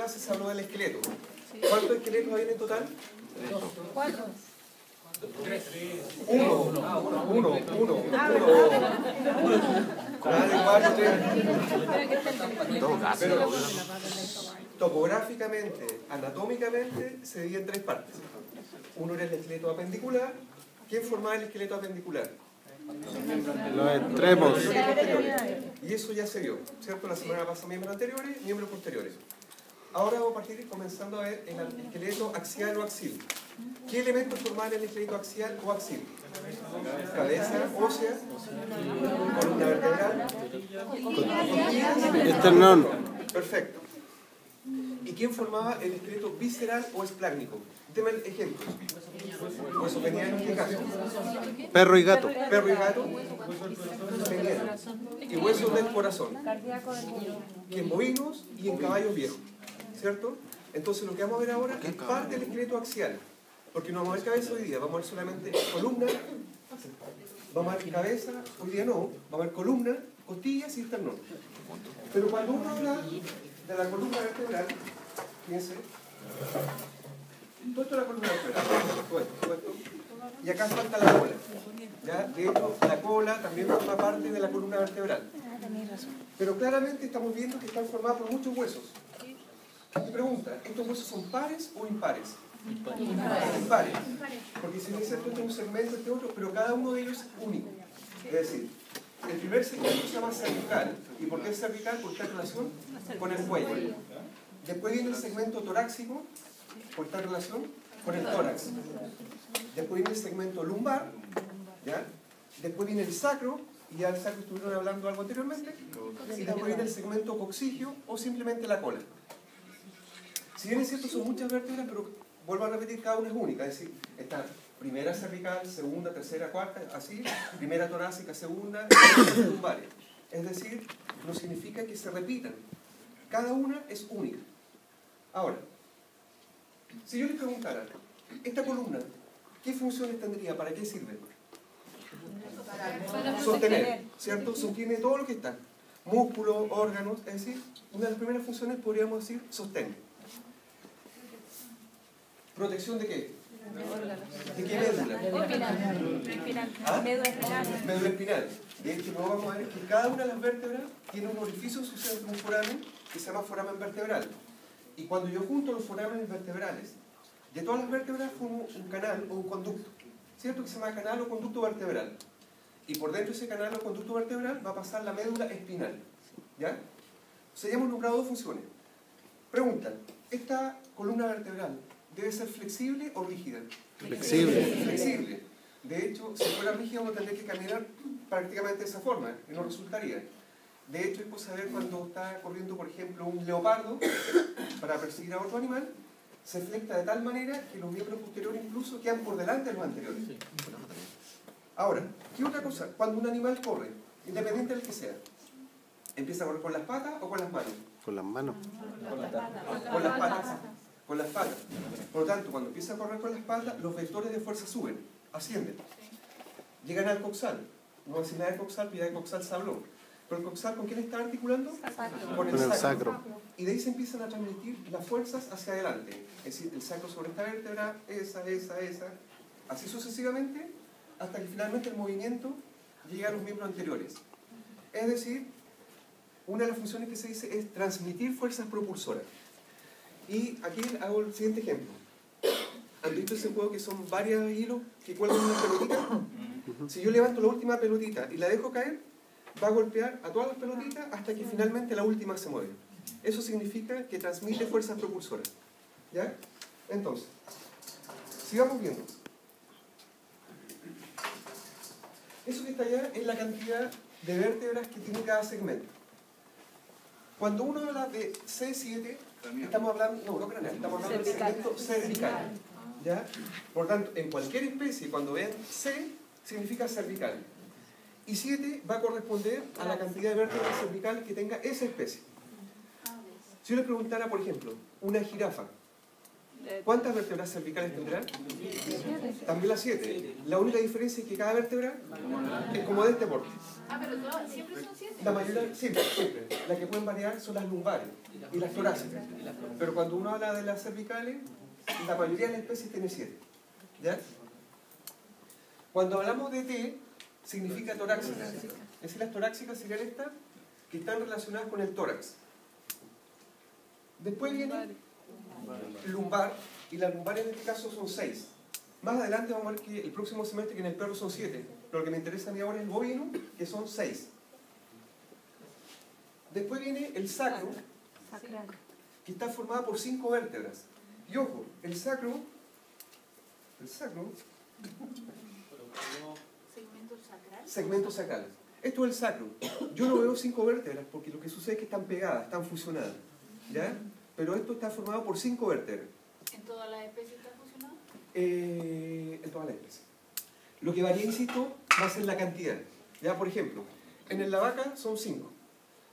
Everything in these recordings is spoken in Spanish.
clase se habló del esqueleto. ¿Cuántos esqueletos hay en total? 4. Uno. Pero topográficamente, anatómicamente, se divide en 3 partes. Uno era el esqueleto apendicular. ¿Quién formaba el esqueleto apendicular? Los extremos. Y eso ya se vio, ¿cierto? La semana pasada miembros anteriores, miembros posteriores. Ahora vamos a partir comenzando a ver el esqueleto axial o axil. ¿Qué elementos forman el esqueleto axial o axil? Cabeza ósea, columna vertebral, Esternón. Perfecto. ¿Y quién formaba el esqueleto visceral o esplácnico? Deme ejemplos. Hueso peniano, ¿en qué caso? Perro y gato. Perro y gato, peniano. Y huesos del corazón. Y en bovinos y en caballos viejos. ¿Cierto? Entonces lo que vamos a ver ahora es parte del esqueleto axial. Porque no vamos a ver cabeza hoy día, vamos a ver solamente columna. Vamos a ver cabeza, hoy día no. Vamos a ver columna, costillas y esternón. Pero cuando uno habla de la columna vertebral, fíjense, todo esto es la columna vertebral, todo esto. Y acá falta la cola. ¿Ya? De hecho, la cola también forma parte de la columna vertebral. Pero claramente estamos viendo que están formados por muchos huesos. Y pregunta, ¿estos huesos son pares o impares? Impares. Porque si me dice esto es un segmento, este otro, pero cada uno de ellos es único. Es decir, el primer segmento se llama cervical. ¿Y por qué es cervical? Porque está en relación con el cuello. Después viene el segmento torácico, por esta relación con el tórax. Después viene el segmento lumbar, ¿ya? Después viene el sacro, y ya el sacro estuvieron hablando algo anteriormente, y después viene el segmento coxigio o simplemente la cola. Si bien es cierto, son muchas vértebras, pero vuelvo a repetir, cada una es única, es decir, está primera cervical, segunda, tercera, cuarta, así, primera torácica, segunda, lumbares. Es decir, no significa que se repitan, cada una es única. Ahora, si yo les preguntara, esta columna, ¿qué funciones tendría? ¿Para qué sirve? Sostener, ¿cierto? Sostiene todo lo que está. Músculos, órganos, es decir, una de las primeras funciones podríamos decir sostén. ¿Protección de qué? ¿De qué médula? ¿Ah? Médula espinal. De hecho, luego vamos a ver que cada una de las vértebras tiene un orificio en su centro, un foramen, que se llama foramen vertebral. Y cuando yo junto los forámenes vertebrales, de todas las vértebras formo un canal o un conducto, ¿cierto? Que se llama canal o conducto vertebral. Y por dentro de ese canal o conducto vertebral va a pasar la médula espinal. ¿Ya? O sea, ya hemos nombrado 2 funciones. Preguntan, ¿esta columna vertebral debe ser flexible o rígida? Flexible. Flexible. De hecho, si fuera rígida uno tendría que caminar prácticamente de esa forma, y no resultaría. De hecho, es posible ver cuando está corriendo, por ejemplo, un leopardo para perseguir a otro animal, se flexa de tal manera que los miembros posteriores incluso quedan por delante de los anteriores. Ahora, ¿qué otra cosa? Cuando un animal corre, independiente del que sea, ¿empieza a correr con las patas o con las manos? Con las manos. Con las patas. Con las patas. Por lo tanto, cuando empieza a correr con las patas, los vectores de fuerza suben, ascienden. Llegan al coxal. No voy a decir nada de coxal, porque ya de coxal se habló. Pero el coxal, ¿con quién está articulando? Con el sacro. Y de ahí se empiezan a transmitir las fuerzas hacia adelante. Es decir, el sacro sobre esta vértebra, esa, así sucesivamente, hasta que finalmente el movimiento llega a los miembros anteriores. Es decir, una de las funciones que se dice es transmitir fuerzas propulsoras. Y aquí hago el siguiente ejemplo. ¿Han visto ese juego que son varios hilos que cuelgan una pelotita? Si yo levanto la última pelotita y la dejo caer, va a golpear a todas las pelotitas hasta que finalmente la última se mueve. Eso significa que transmite fuerzas propulsoras. ¿Ya? Entonces, sigamos viendo. Eso que está allá es la cantidad de vértebras que tiene cada segmento. Cuando uno habla de C7, estamos hablando, no craneal, estamos hablando del segmento cervical. ¿Ya? Por tanto, en cualquier especie, cuando vean C, significa cervical. Y 7 va a corresponder a la cantidad de vértebras cervicales que tenga esa especie. Si yo les preguntara, por ejemplo, una jirafa, ¿Cuántas vértebras cervicales tendrá? También las 7. La única diferencia es que cada vértebra es como de este porte. Ah, pero todas, siempre son 7. La mayoría, siempre. Las que pueden variar son las lumbares y las torácicas. Pero cuando uno habla de las cervicales, la mayoría de las especies tiene 7. ¿Ya? Cuando hablamos de T, significa torácica. Es decir, las torácicas serían estas que están relacionadas con el tórax. Después viene lumbar, y las lumbares en este caso son 6. Más adelante vamos a ver que el próximo semestre que en el perro son 7. Pero lo que me interesa a mí ahora es el bovino, que son 6. Después viene el sacro, que está formado por 5 vértebras. Y ojo, el sacro, segmento sacral. Esto es el sacro. Yo no veo 5 vértebras porque lo que sucede es que están pegadas, están fusionadas. ¿Ya? Pero esto está formado por 5 vértebras. ¿En todas las especies está fusionado? En todas las especies. Lo que varía, insisto, va a ser la cantidad. ¿Ya? Por ejemplo, en la vaca son 5.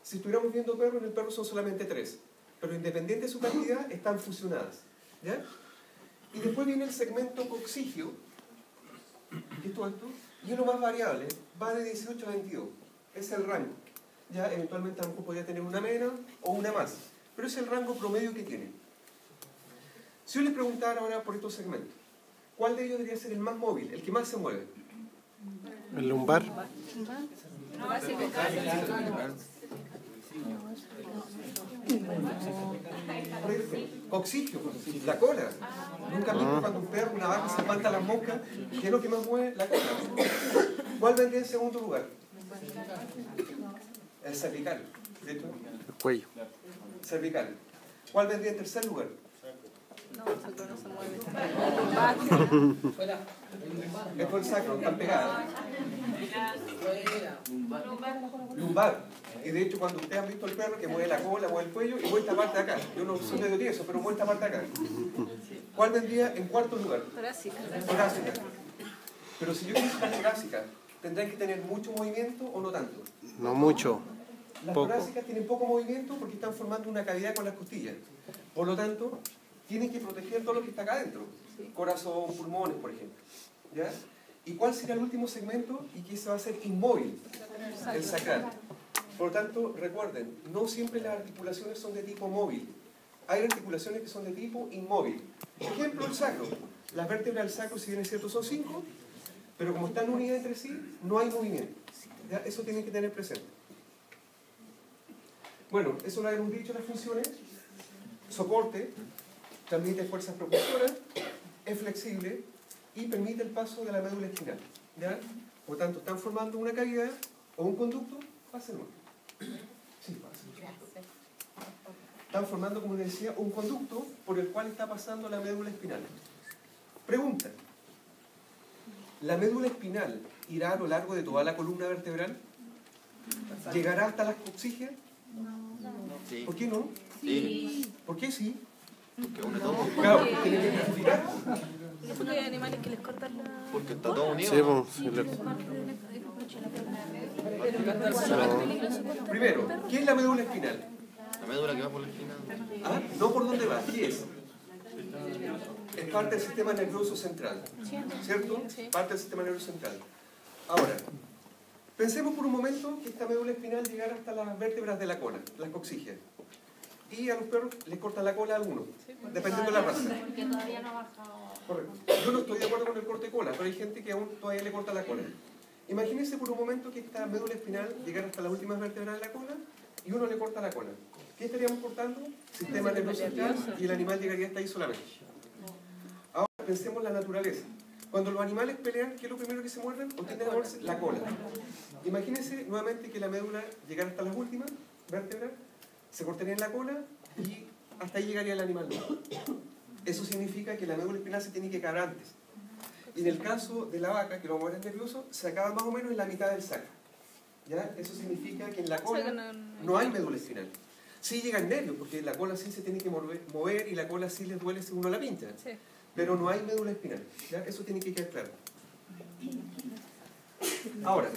Si estuviéramos viendo perros, en el perro son solamente 3. Pero independiente de su cantidad, están fusionadas. ¿Ya? Y después viene el segmento coccigio, que es todo esto, y es lo más variable, va de 18 a 22. Es el rango. Ya eventualmente a lo mejor podría tener una menos o una más. Pero es el rango promedio que tiene. Si yo les preguntara ahora por estos segmentos, ¿cuál de ellos debería ser el más móvil, el que más se mueve? El lumbar. Coccigio, la cola. Nunca han visto cuando un perro, una vaca se espanta las moscas, ¿qué es lo que más mueve? La cola. ¿Cuál vendría en segundo lugar? El cervical. ¿Cierto? El cuello. Cervical. ¿Cuál vendría en tercer lugar? No, el sacro no se mueve. Esto es el sacro, están pegadas. Lumbar. Y de hecho, cuando ustedes han visto el perro que mueve la cola, mueve el cuello y mueve esta parte de acá. Yo no soy medio tieso, pero mueve esta parte de acá. ¿Cuál vendría en cuarto lugar? Torácica. Torácica. Pero si yo quisiera una torácica, ¿tendrán que tener mucho movimiento o no tanto? No mucho. Las Poco. torácicas tienen poco movimiento porque están formando una cavidad con las costillas. Por lo tanto, tienen que proteger todo lo que está acá adentro. Corazón, pulmones, por ejemplo. ¿Ya? ¿Y cuál será el último segmento? Y que se va a hacer inmóvil. El sacral. Por lo tanto, recuerden, no siempre las articulaciones son de tipo móvil. Hay articulaciones que son de tipo inmóvil. Ejemplo, el sacro. Las vértebras del sacro, si bien es cierto, son 5, pero como están unidas entre sí, no hay movimiento. ¿Ya? Eso tienen que tener presente. Bueno, eso lo habíamos dicho, las funciones. Soporte, transmite fuerzas propulsoras, es flexible y permite el paso de la médula espinal. ¿Ya? Por lo tanto, están formando una cavidad o un conducto. Pásenlo. Sí, pásenlo. Están formando, como les decía, un conducto por el cual está pasando la médula espinal. Pregunta. ¿La médula espinal irá a lo largo de toda la columna vertebral? ¿Llegará hasta las coccígeas? Sí. ¿Por qué no? Sí. ¿Por qué sí? Porque une todo. Claro, tiene que identificar. Porque hay animales que les cortan la... Porque está todo unido. Sí, pues, sí, Primero, ¿qué es la médula espinal? La médula que va por la esquina. ¿Ah? No por dónde va, ¿qué es? Es parte del sistema nervioso central, ¿cierto? Parte del sistema nervioso central. Ahora, pensemos por un momento que esta médula espinal llegara hasta las vértebras de la cola, las coccígeas. Y a los perros les cortan la cola a algunos, dependiendo de la raza. Porque todavía no ha bajado. Correcto. Yo no estoy de acuerdo con el corte de cola, pero hay gente que aún todavía le corta la cola. Imagínense por un momento que esta médula espinal llegara hasta las últimas vértebras de la cola y uno le corta la cola. ¿Qué estaríamos cortando? Sistema nervioso central y el animal llegaría hasta ahí solamente. Ahora pensemos la naturaleza. Cuando los animales pelean, ¿qué es lo primero que se muerden? ¿O tienden a morderse? La cola. Imagínense nuevamente que la médula llegara hasta las últimas vértebras, se cortaría en la cola y hasta ahí llegaría el animal. Eso significa que la médula espinal se tiene que acabar antes. Y en el caso de la vaca, que lo vamos a ver en nervioso, se acaba más o menos en la mitad del sacro. ¿Ya? Eso significa que en la cola no hay médula espinal. Sí llega el nervio, porque la cola sí se tiene que mover y la cola sí les duele si uno la pincha. Sí. Pero no hay médula espinal. ¿Ya? Eso tiene que quedar claro. Ahora,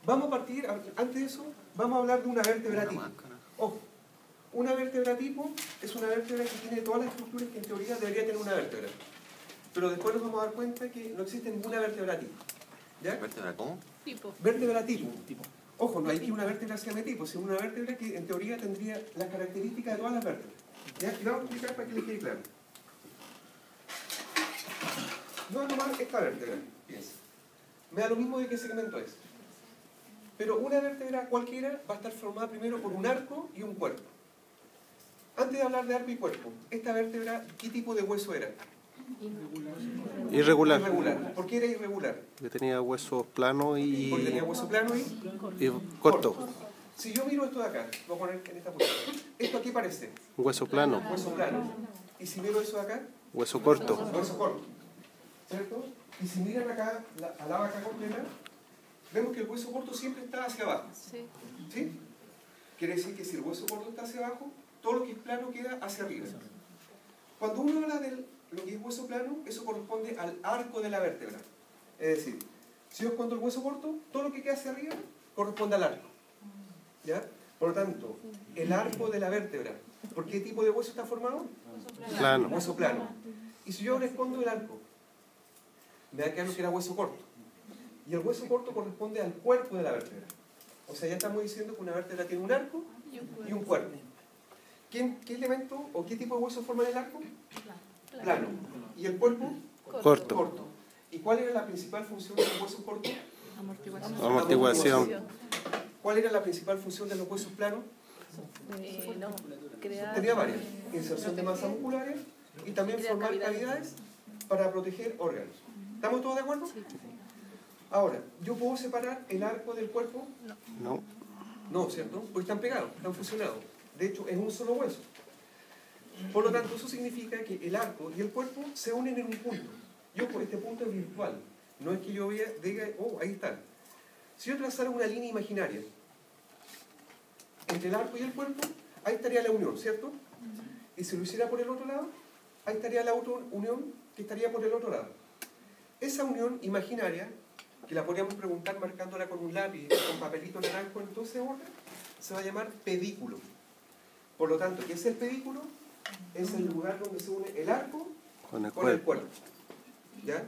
vamos a partir, antes de eso, vamos a hablar de una vértebra típica. Ojo, Una vértebra tipo es una vértebra que tiene todas las estructuras que en teoría debería tener una vértebra. Pero después nos vamos a dar cuenta que no existe ninguna vértebra tipo. ¿Ya? ¿Vértebra cómo? Tipo. Vértebra tipo. Ojo, no hay que una vértebra se llame tipo, sino una vértebra que en teoría tendría las características de todas las vértebras. ¿Ya? Y vamos a explicar para que les quede claro. Yo voy a tomar esta vértebra, piensa. Me da lo mismo de qué segmento es. Pero una vértebra cualquiera va a estar formada primero por un arco y un cuerpo. Antes de hablar de arco y cuerpo, esta vértebra, ¿qué tipo de hueso era? Irregular. Irregular. ¿Por qué era irregular? Que tenía huesos planos Porque tenía hueso plano y y corto. Si yo miro esto de acá, voy a poner en esta posición. ¿Esto aquí parece? Hueso plano. Hueso plano. Y si miro eso de acá, Hueso corto. hueso corto. ¿Cierto? Y si miran acá, a la vaca completa, vemos que el hueso corto siempre está hacia abajo. Sí. ¿Sí? Quiere decir que si el hueso corto está hacia abajo, todo lo que es plano queda hacia arriba. Cuando uno habla de lo que es hueso plano, eso corresponde al arco de la vértebra. Es decir, si yo escondo el hueso corto, todo lo que queda hacia arriba corresponde al arco. ¿Ya? Por lo tanto, el arco de la vértebra, ¿por qué tipo de hueso está formado? Plano. Hueso plano. Y si yo ahora escondo el arco, me da claro que era hueso corto. Y el hueso corto corresponde al cuerpo de la vértebra. O sea, ya estamos diciendo que una vértebra tiene un arco y un cuerpo. ¿Qué elemento o qué tipo de hueso forman el arco? Plano. ¿Y el cuerpo? Corto. Corto. ¿Y cuál era la principal función de los huesos cortos? Amortiguación. ¿Cuál era la principal función de los huesos planos? No, crear. Tenía varias. Inserción de masas musculares y también Crear formar cavidades. cavidades para proteger órganos. ¿Estamos todos de acuerdo? Ahora, ¿yo puedo separar el arco del cuerpo? No. No, ¿cierto? Porque están pegados, están fusionados. De hecho, es un solo hueso. Por lo tanto, eso significa que el arco y el cuerpo se unen en un punto. Yo, por este punto es virtual. No es que yo vea, diga, oh, ahí está. Si yo trazara una línea imaginaria entre el arco y el cuerpo, ahí estaría la unión, ¿cierto? Y si lo hiciera por el otro lado, ahí estaría la otra unión que estaría por el otro lado. Esa unión imaginaria, que la podríamos preguntar marcándola con un lápiz, con papelito naranjo, entonces ahora se va a llamar pedículo. Por lo tanto, ¿qué es el pedículo? Es el lugar donde se une el arco Con el con el cuerpo. cuerpo. ¿Ya?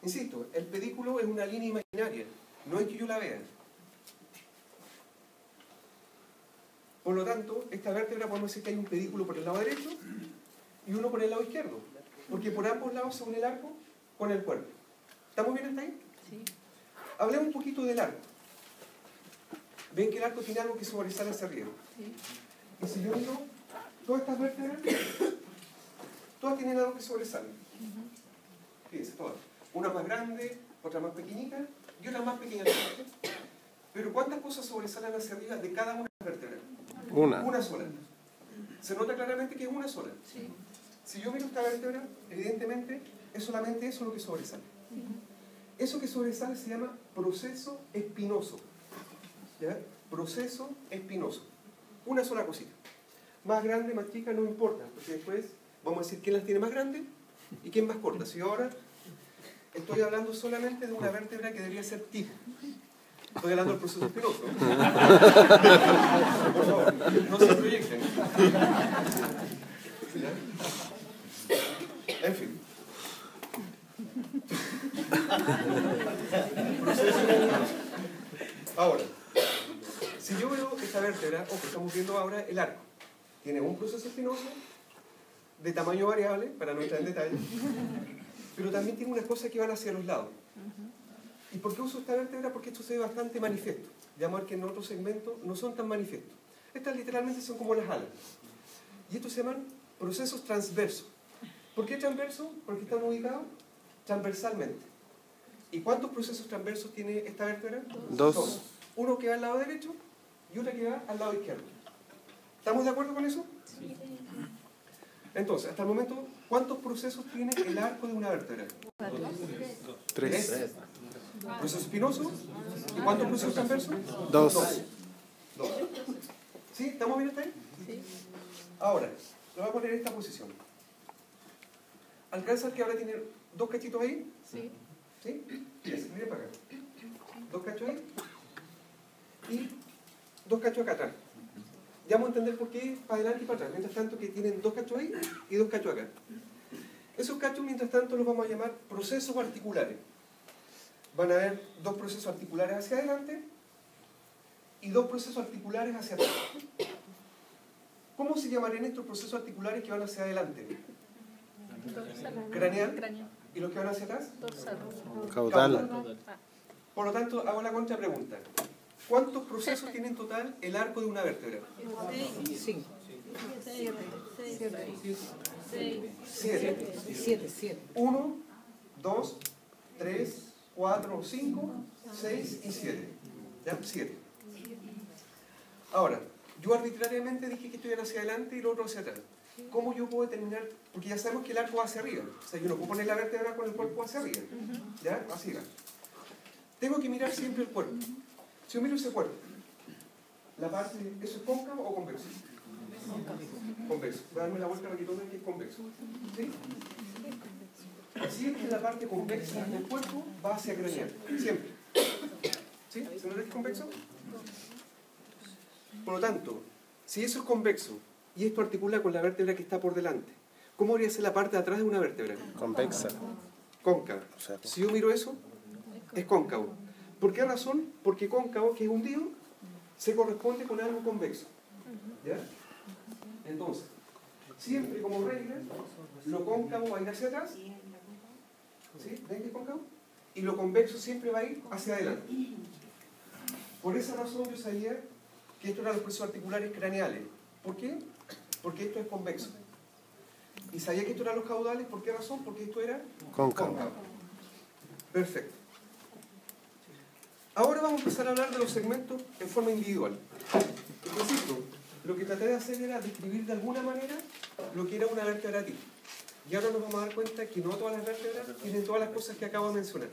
Insisto, el pedículo es una línea imaginaria, no es que yo la vea. Por lo tanto, esta vértebra podemos decir que hay un pedículo por el lado derecho y uno por el lado izquierdo, porque por ambos lados se une el arco con el cuerpo. ¿Estamos bien hasta ahí? Sí. Hablemos un poquito del arco. Ven que el arco tiene algo que sobresale hacia arriba. Sí. Y si yo miro todas estas vértebras, todas tienen algo que sobresale. Fíjense, todas. Una más grande, otra más pequeñita y otra más pequeña que otra. Pero ¿cuántas cosas sobresalen hacia arriba de cada una de las vértebras? Una. Una sola. Se nota claramente que es una sola. Sí. Si yo miro esta vértebra, evidentemente es solamente eso lo que sobresale. Eso que sobresale se llama proceso espinoso. ¿Ya? Proceso espinoso. Una sola cosita. Más grande, más chica, no importa, porque después vamos a decir quién las tiene más grandes y quién más corta. Si ahora estoy hablando solamente de una vértebra que debería ser tipo. Estoy hablando del proceso espinoso. Por favor, no se proyecten. ¿Ya? En fin. Ahora, si yo veo esta vértebra, ojo, estamos viendo ahora el arco. Tiene un proceso espinoso de tamaño variable, para no entrar en detalle, pero también tiene unas cosas que van hacia los lados. ¿Y por qué uso esta vértebra? Porque esto se ve bastante manifiesto. Ya vamos a ver que en otros segmentos no son tan manifiestos. Estas literalmente son como las alas. Y estos se llaman procesos transversos. ¿Por qué transversos? Porque están ubicados transversalmente. ¿Y cuántos procesos transversos tiene esta vértebra? Dos. Uno que va al lado derecho y otro que va al lado izquierdo. ¿Estamos de acuerdo con eso? Sí. Entonces, hasta el momento, ¿cuántos procesos tiene el arco de una vértebra? 3. ¿Proceso espinoso? ¿Y cuántos procesos transversos? 2. Dos. ¿Sí? ¿Estamos bien hasta ahí? Sí. Ahora, lo voy a poner en esta posición. ¿Alcanza el que ahora tiene dos cachitos ahí? Sí. ¿Sí? Yes, mire para acá. Dos cachos ahí. Y dos cachos acá atrás. ya vamos a entender por qué para adelante y para atrás. Mientras tanto que tienen 2 cachos ahí y 2 cachos acá. Esos cachos, mientras tanto, los vamos a llamar procesos articulares. Van a haber 2 procesos articulares hacia adelante y 2 procesos articulares hacia atrás. ¿Cómo se llamarían estos procesos articulares que van hacia adelante? Craneal. ¿Y los que van hacia atrás? Dorsal. Caudal. Por lo tanto, hago la contrapregunta. ¿Cuántos procesos tiene en total el arco de una vértebra? 7. 1, 2, 3, 4, 5, 6 y 7. ¿Ya? 7. Ahora, yo arbitrariamente dije que esto iba hacia adelante y lo otro hacia atrás. ¿Cómo yo puedo determinar? Porque ya sabemos que el arco va hacia arriba. O sea, yo no puedo poner la vértebra con el cuerpo hacia arriba. ¿Ya? Así va. Tengo que mirar siempre el cuerpo. Si yo miro ese cuerpo, la parte, ¿eso es cóncavo o convexo? Convexo. Voy a darme la vuelta para que tomen que es convexo. ¿Sí? Siempre la parte convexa del cuerpo va hacia craneal. Siempre. ¿Sí? ¿Se nota que es convexo? Por lo tanto, si eso es convexo y esto articula con la vértebra que está por delante, ¿cómo debería ser la parte de atrás de una vértebra? Convexa. Cóncava. O sea, Si yo miro eso, es cóncavo. ¿Por qué razón? Porque cóncavo, que es hundido, se corresponde con algo convexo. ¿Ya? Entonces, siempre como regla, lo cóncavo va a ir hacia atrás. ¿Sí? ¿Ven que es cóncavo? Y lo convexo siempre va a ir hacia adelante. Por esa razón yo sabía que estos eran los procesos articulares craneales. ¿Por qué? Porque esto es convexo. Y sabía que estos eran los caudales. ¿Por qué razón? Porque esto era cóncavo. Perfecto. Ahora vamos a empezar a hablar de los segmentos en forma individual. Insisto, lo que traté de hacer era describir de alguna manera lo que era una vértebra tipo. Y ahora nos vamos a dar cuenta que no todas las vértebras tienen todas las cosas que acabo de mencionar.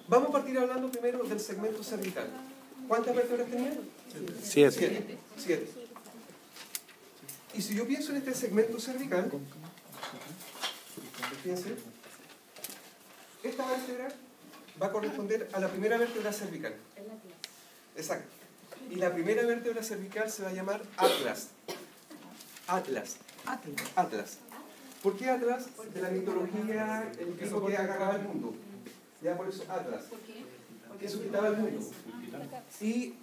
Vamos a partir hablando primero del segmento cervical. ¿Cuántas vértebras tenía? 7. 7. Y si yo pienso en este segmento cervical, fíjense, esta vértebra va a corresponder a la primera vértebra cervical. Exacto. Y la primera vértebra cervical se va a llamar Atlas. Atlas. ¿Por qué Atlas? De la mitología, el tipo que agarraba el mundo. Ya por eso Atlas. Que sujetaba el mundo. Y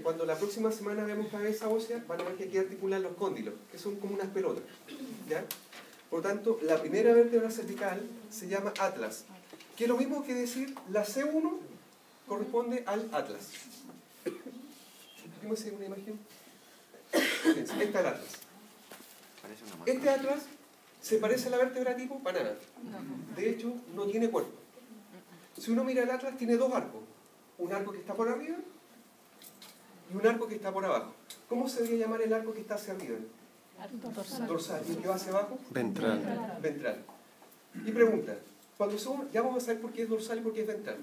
cuando la próxima semana veamos cabeza ósea, van a ver que aquí articulan los cóndilos, que son como unas pelotas. ¿Ya? Por lo tanto, la primera vértebra cervical se llama Atlas. Que es lo mismo que decir la C1 corresponde al Atlas. ¿Cómo se una imagen? Fíjense, este es el Atlas. Este Atlas se parece a la vértebra tipo para nada. De hecho, no tiene cuerpo. Si uno mira el Atlas, tiene 2 arcos. Un arco que está por arriba y un arco que está por abajo. ¿Cómo se debería llamar el arco que está hacia arriba? Dorsal. ¿Y el que va hacia abajo? Ventral. Ventral. Y pregunta, cuando se unen, ya vamos a saber por qué es dorsal y por qué es ventral.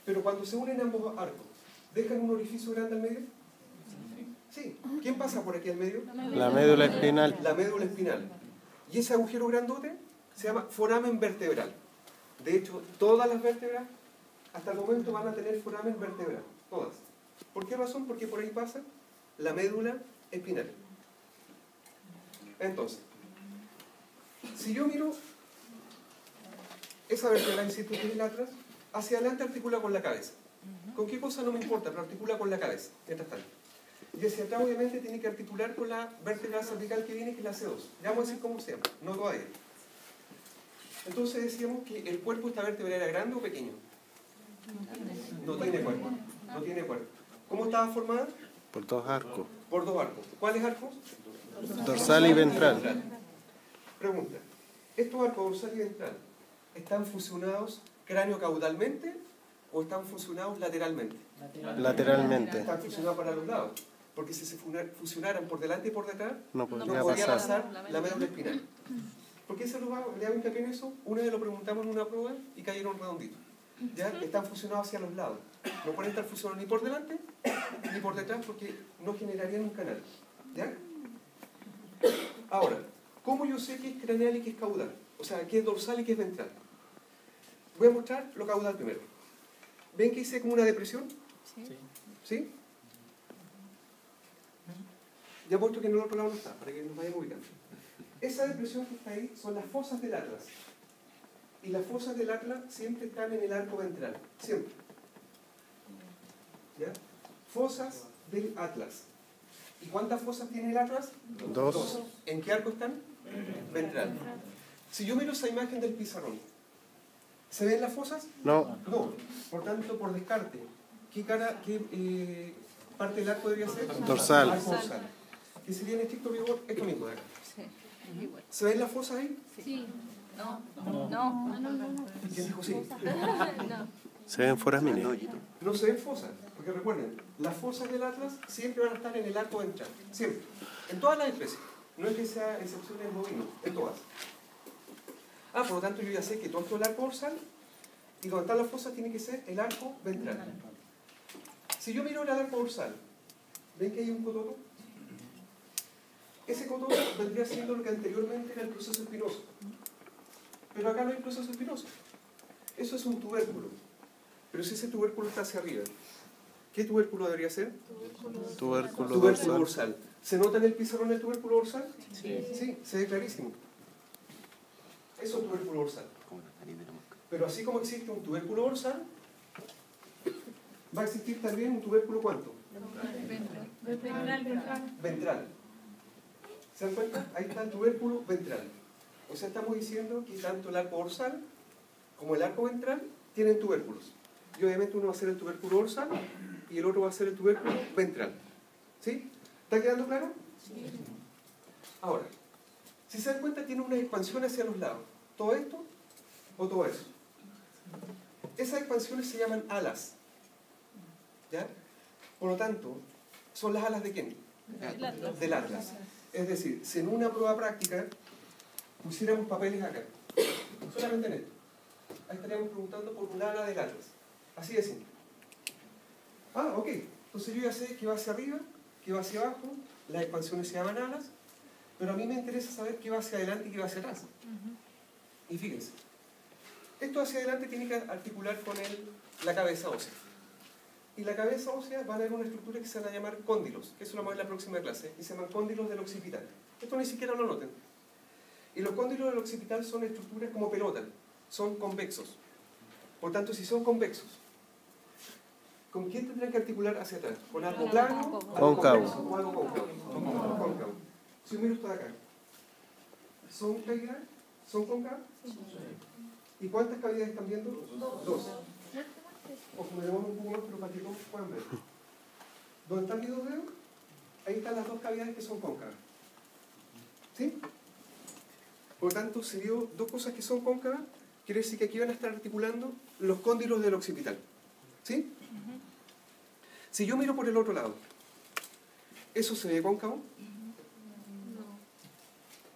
Pero cuando se unen ambos arcos, ¿dejan un orificio grande al medio? Sí. ¿Quién pasa por aquí al medio? La médula espinal. La médula espinal. Y ese agujero grandote se llama foramen vertebral. De hecho, todas las vértebras hasta el momento van a tener foramen vertebral. Todas. ¿Por qué razón? Porque por ahí pasa la médula espinal. Entonces, si yo miro esa vértebra, insisto, que es el Atlas, hacia adelante articula con la cabeza. ¿Con qué cosa no me importa? Pero articula con la cabeza, mientras tanto. Y hacia atrás obviamente tiene que articular con la vértebra cervical que viene, que es la C2. Ya vamos a decir cómo se llama, no todavía. Entonces decíamos que el cuerpo de esta vértebra era grande o pequeño. No tiene cuerpo. No tiene cuerpo. ¿Cómo estaba formada? Por 2 arcos. Por 2 arcos. ¿Cuáles arcos? Dorsal y ventral. Pregunta. ¿Estos arcos dorsal y ventral están fusionados cráneo-caudalmente o están fusionados lateralmente? Lateralmente. Están fusionados para los lados. Porque si se fusionaran por delante y por detrás, No no podría podría pasar. pasar la médula espinal. ¿Por qué se lo hago? Le hago hincapié en eso. Una vez lo preguntamos en una prueba y cayeron redonditos. ¿Ya? Están fusionados hacia los lados. No pueden estar fusionados ni por delante ni por detrás porque no generarían un canal. ¿Ya? Ahora, ¿cómo yo sé qué es craneal y qué es caudal? O sea, qué es dorsal y qué es ventral. Voy a mostrar lo caudal primero. ¿Ven que hice como una depresión? Sí. ¿Sí? Ya puesto que en el otro lado no está, para que nos vayamos ubicando. Esa depresión que está ahí son las fosas del atlas. Y las fosas del atlas siempre están en el arco ventral. Siempre. ¿Ya? Fosas del atlas. ¿Y cuántas fosas tiene el atlas? 2. ¿En qué arco están? Ventral. Si yo miro esa imagen del pizarrón, ¿se ven las fosas? No. No. Por tanto, por descarte, ¿qué parte del arco debería ser? Dorsal. Arco dorsal. Que sería en estricto rigor esto mismo de acá. Sí, igual. ¿Se ven las fosas ahí? Sí. No. No. ¿Quién dijo sí? No. Se ven forámenes. No se ven fosas, porque recuerden, las fosas del atlas siempre van a estar en el arco ventral. Siempre. En todas las especies. No es que sea excepción en bovino, en todas. Por lo tanto yo ya sé que todo esto es el arco dorsal y donde están las fosas tiene que ser el arco ventral. Si yo miro el arco dorsal, ¿ven que hay un cototo? Ese cototo vendría siendo lo que anteriormente era el proceso espinoso. Pero acá no hay proceso espinoso. Eso es un tubérculo. Pero si ese tubérculo está hacia arriba, ¿qué tubérculo debería ser? Tubérculo Tubérculo dorsal. dorsal. ¿Se nota en el pizarrón el tubérculo dorsal? Sí, se ve clarísimo. Eso es tubérculo dorsal. Pero así como existe un tubérculo dorsal, va a existir también un tubérculo ¿cuánto? Ventral. ¿Se dan cuenta? Ahí está el tubérculo ventral. O sea, estamos diciendo que tanto el arco dorsal como el arco ventral tienen tubérculos. Y obviamente uno va a ser el tubérculo dorsal y el otro va a ser el tubérculo ventral. ¿Sí? ¿Está quedando claro? Sí. Ahora, si se dan cuenta, tiene una expansión hacia los lados. ¿Todo esto o todo eso? Esas expansiones se llaman alas. ¿Ya? Por lo tanto, ¿son las alas de quién? Del atlas. Es decir, si en una prueba práctica pusiéramos papeles acá, solamente en esto, ahí estaríamos preguntando por un ala del atlas. Así de simple. Ok. Entonces yo ya sé que va hacia arriba, que va hacia abajo, las expansiones se llaman alas, pero a mí me interesa saber qué va hacia adelante y qué va hacia atrás. Y fíjense, esto hacia adelante tiene que articular con la cabeza ósea. Y la cabeza ósea va a tener una estructura que se van a llamar cóndilos, que eso lo vamos a ver en la próxima clase, y se llaman cóndilos del occipital. Esto ni siquiera lo noten. Y los cóndilos del occipital son estructuras como pelota, son convexos. Por tanto, si son convexos, ¿con quién tendrán que articular hacia atrás? ¿Con algo plano, algo Cóncavo. convexo o algo cóncavo? Cóncavo. Si yo miro esto de acá, ¿son cavidades? ¿Son cóncavas? ¿Y cuántas cavidades están viendo? Dos. Ojo, me demoro un poco más, pero para que todos puedan ver. ¿Dónde están mis dos dedos? Ahí están las dos cavidades que son cóncavas. ¿Sí? Por lo tanto, se dio dos cosas que son cóncavas, quiere decir que aquí van a estar articulando los cóndilos del occipital. ¿Sí? Si yo miro por el otro lado, ¿eso se ve cóncavo?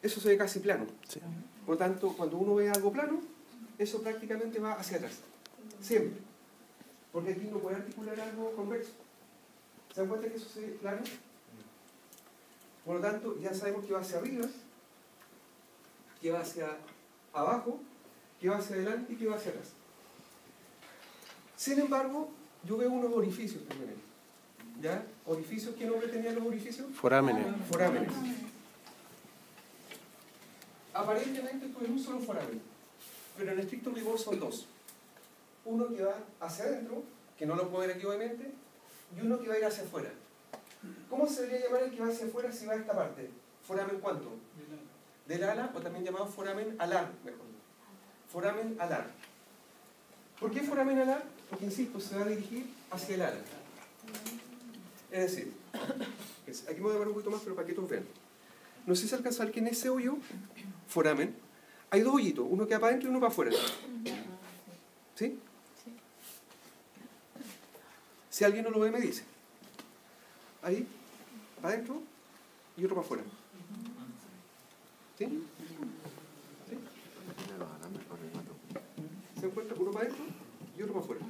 Eso se ve casi plano. Sí. Por lo tanto, cuando uno ve algo plano, eso prácticamente va hacia atrás. Siempre. Porque aquí no puede articular algo convexo. ¿Se dan cuenta que eso se ve plano? Por lo tanto, ya sabemos que va hacia arriba, que va hacia abajo, que va hacia adelante y que va hacia atrás. Sin embargo, yo veo unos orificios también ahí. ¿Ya? ¿Orificios? ¿Qué nombre tenían los orificios? Forámenes. Forámenes. Aparentemente esto es un solo foramen, pero en estricto rigor son dos. Uno que va hacia adentro, que no lo puedo ver aquí obviamente, y uno que va a ir hacia afuera. ¿Cómo se debería llamar el que va hacia afuera si va a esta parte? ¿Foramen cuánto? Del ala, o también llamado foramen alar, mejor. Foramen alar. ¿Por qué foramen alar? Porque, insisto, se va a dirigir hacia el ala. Es decir, aquí me voy a demorar un poquito más, pero para que todos vean. No sé si se alcanza a ver que en ese hoyo, foramen, hay dos hoyitos, uno que va para adentro y uno para afuera. ¿Sí? Si alguien no lo ve, me dice. Ahí, para adentro y otro para afuera. ¿Sí? ¿Sí? ¿Se encuentra uno para adentro y otro para afuera?